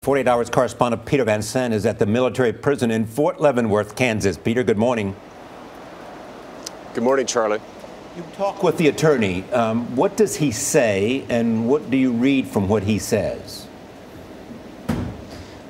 48 Hours correspondent Peter Van Sant is at the military prison in Fort Leavenworth, Kansas. Peter, good morning. Good morning, Charlie. You talk with the attorney. What does he say, and what do you read from what he says?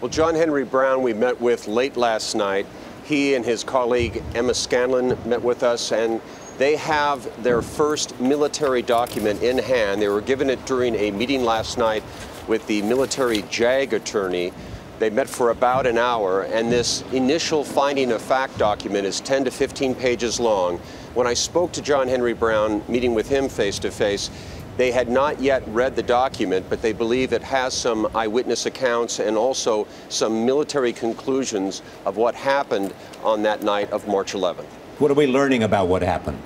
Well, John Henry Brown we met with late last night. He and his colleague Emma Scanlon met with us, and they have their first military document in hand. They were given it during a meeting last night with the military JAG attorney. They met for about an hour, and this initial finding of fact document is 10 to 15 pages long. When I spoke to John Henry Brown, meeting with him face to face, they had not yet read the document, but they believe it has some eyewitness accounts and also some military conclusions of what happened on that night of March 11th. What are we learning about what happened?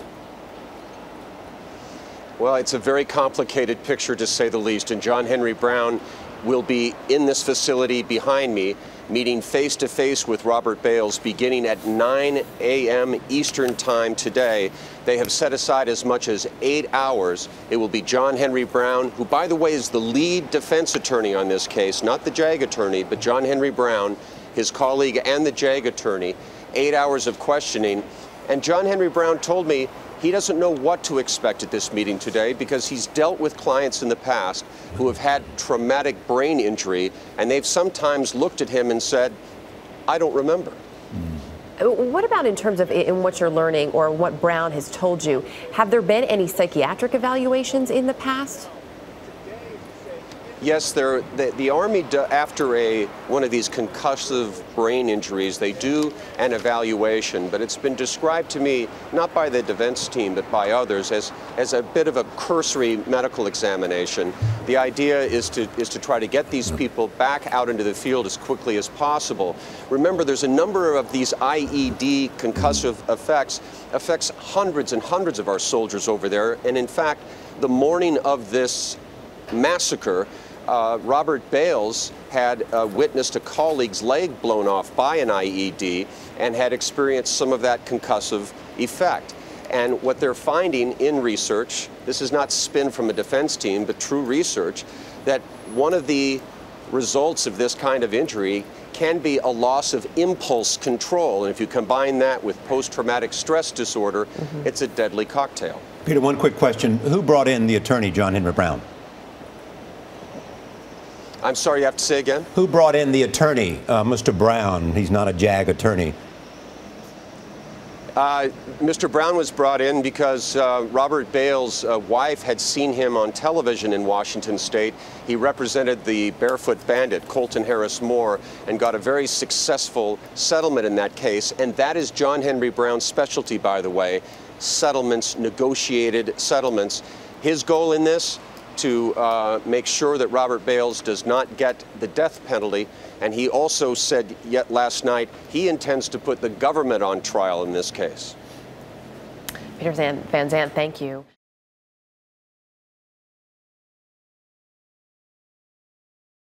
Well, it's a very complicated picture, to say the least, and John Henry Brown will be in this facility behind me, meeting face-to-face with Robert Bales beginning at 9 a.m. Eastern Time today. They have set aside as much as 8 hours. It will be John Henry Brown, who, by the way, is the lead defense attorney on this case, not the JAG attorney, but John Henry Brown, his colleague and the JAG attorney. 8 hours of questioning. And John Henry Brown told me he doesn't know what to expect at this meeting today because he's dealt with clients in the past who have had traumatic brain injury, and they've sometimes looked at him and said, I don't remember. What about in terms of in what you're learning or what Brown has told you? Have there been any psychiatric evaluations in the past? Yes, the Army, after one of these concussive brain injuries, they do an evaluation, but it's been described to me, not by the defense team, but by others, as a bit of a cursory medical examination. The idea is to try to get these people back out into the field as quickly as possible. Remember, there's a number of these IED concussive affects hundreds and hundreds of our soldiers over there, and in fact, the morning of this massacre, Robert Bales had witnessed a colleague's leg blown off by an IED and had experienced some of that concussive effect. And what they're finding in research, this is not spin from a defense team, but true research, that one of the results of this kind of injury can be a loss of impulse control. And if you combine that with post-traumatic stress disorder, it's a deadly cocktail. Peter, one quick question. Who brought in the attorney, John Henry Brown? I'm sorry, you have to say again? Who brought in the attorney, Mr. Brown? He's not a JAG attorney. Mr. Brown was brought in because Robert Bales' wife had seen him on television in Washington State. He represented the barefoot bandit, Colton Harris Moore, and got a very successful settlement in that case. And that is John Henry Brown's specialty, by the way, settlements, negotiated settlements. His goal in this, to make sure that Robert Bales does not get the death penalty. And he also said yet last night he intends to put the government on trial in this case. Peter Van Sant, thank you.